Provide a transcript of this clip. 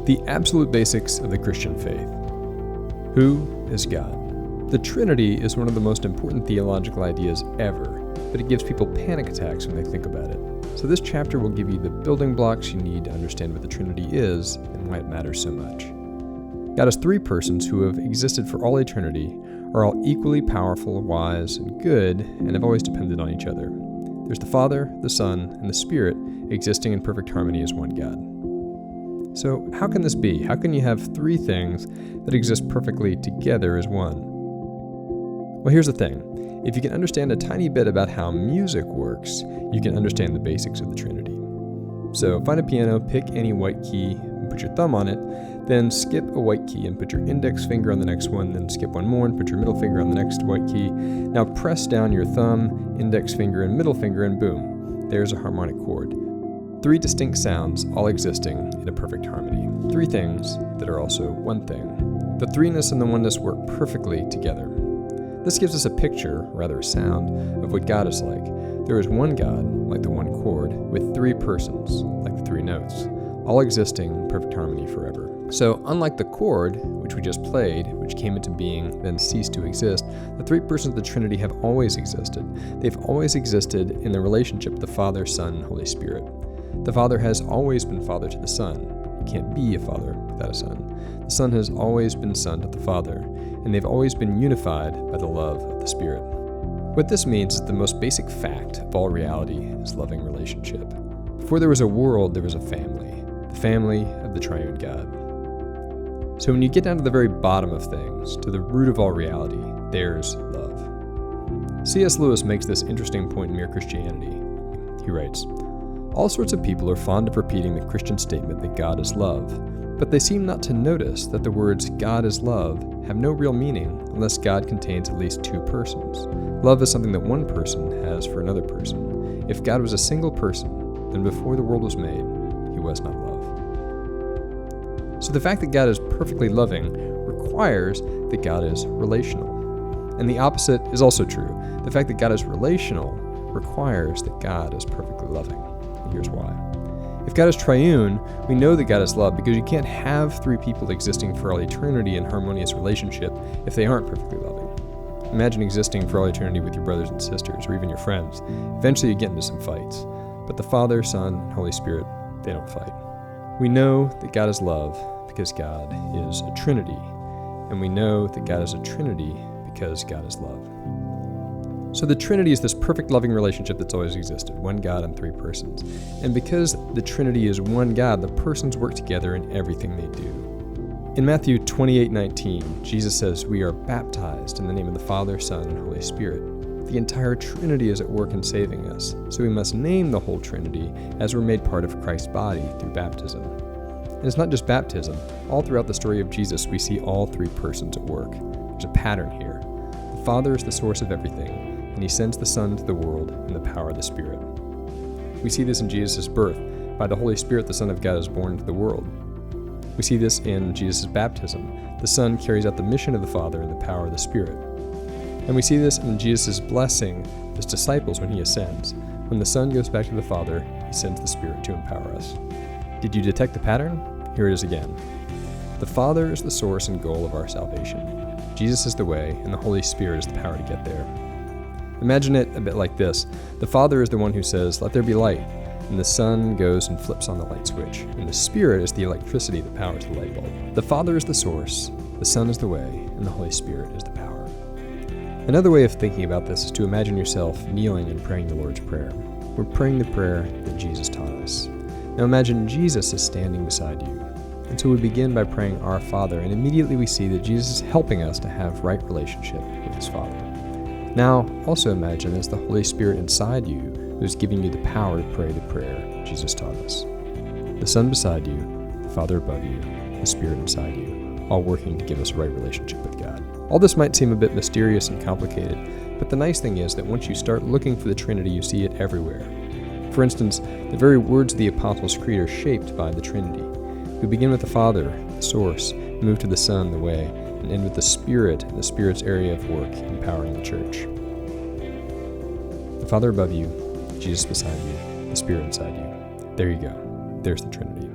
The absolute basics of the Christian faith. Who is God? The Trinity is one of the most important theological ideas ever, but it gives people panic attacks when they think about it. So this chapter will give you the building blocks you need to understand what the Trinity is and why it matters so much. God is three persons who have existed for all eternity, are all equally powerful, wise, and good, and have always depended on each other. There's the Father, the Son, and the Spirit existing in perfect harmony as one God. So how can this be? How can you have three things that exist perfectly together as one? Well, here's the thing. If you can understand a tiny bit about how music works, you can understand the basics of the Trinity. So find a piano, pick any white key, and put your thumb on it, then skip a white key and put your index finger on the next one, then skip one more and put your middle finger on the next white key. Now press down your thumb, index finger, and middle finger, and boom, there's a harmonic chord. Three distinct sounds, all existing in a perfect harmony. Three things that are also one thing. The threeness and the oneness work perfectly together. This gives us a picture, rather a sound, of what God is like. There is one God, like the one chord, with three persons, like the three notes, all existing in perfect harmony forever. So, unlike the chord, which we just played, which came into being, then ceased to exist, the three persons of the Trinity have always existed. They've always existed in the relationship of the Father, Son, and Holy Spirit. The Father has always been Father to the Son. You can't be a Father without a Son. The Son has always been Son to the Father, and they've always been unified by the love of the Spirit. What this means is the most basic fact of all reality is loving relationship. Before there was a world, there was a family, the family of the triune God. So when you get down to the very bottom of things, to the root of all reality, there's love. C.S. Lewis makes this interesting point in Mere Christianity. He writes, "All sorts of people are fond of repeating the Christian statement that God is love, but they seem not to notice that the words God is love have no real meaning unless God contains at least two persons. Love is something that one person has for another person. If God was a single person, then before the world was made, he was not love." So the fact that God is perfectly loving requires that God is relational. And the opposite is also true. The fact that God is relational requires that God is perfectly loving. And here's why. If God is triune, we know that God is love because you can't have three people existing for all eternity in harmonious relationship if they aren't perfectly loving. Imagine existing for all eternity with your brothers and sisters, or even your friends. Eventually you get into some fights. But the Father, Son, and Holy Spirit, they don't fight. We know that God is love because God is a Trinity. And we know that God is a Trinity because God is love. So the Trinity is this perfect loving relationship that's always existed, one God and three persons. And because the Trinity is one God, the persons work together in everything they do. In Matthew 28:19, Jesus says, "We are baptized in the name of the Father, Son, and Holy Spirit." The entire Trinity is at work in saving us, so we must name the whole Trinity as we're made part of Christ's body through baptism. And it's not just baptism. All throughout the story of Jesus, we see all three persons at work. There's a pattern here. The Father is the source of everything, and he sends the Son to the world in the power of the Spirit. We see this in Jesus' birth. By the Holy Spirit, the Son of God is born into the world. We see this in Jesus' baptism. The Son carries out the mission of the Father in the power of the Spirit. And we see this in Jesus' blessing of his disciples when he ascends. When the Son goes back to the Father, he sends the Spirit to empower us. Did you detect the pattern? Here it is again. The Father is the source and goal of our salvation. Jesus is the way, and the Holy Spirit is the power to get there. Imagine it a bit like this. The Father is the one who says, "Let there be light," and the Son goes and flips on the light switch, and the Spirit is the electricity that powers the light bulb. The Father is the source, the Son is the way, and the Holy Spirit is the power. Another way of thinking about this is to imagine yourself kneeling and praying the Lord's Prayer. We're praying the prayer that Jesus taught us. Now imagine Jesus is standing beside you. And so we begin by praying Our Father, and immediately we see that Jesus is helping us to have right relationship with his Father. Now, also imagine there's the Holy Spirit inside you who's giving you the power to pray the prayer Jesus taught us. The Son beside you, the Father above you, the Spirit inside you, all working to give us a right relationship with God. All this might seem a bit mysterious and complicated, but the nice thing is that once you start looking for the Trinity, you see it everywhere. For instance, the very words of the Apostles' Creed are shaped by the Trinity. We begin with the Father, the source, move to the Son, the way, and end with the Spirit and the Spirit's area of work, empowering the church. The Father above you, Jesus beside you, the Spirit inside you. There you go. There's the Trinity.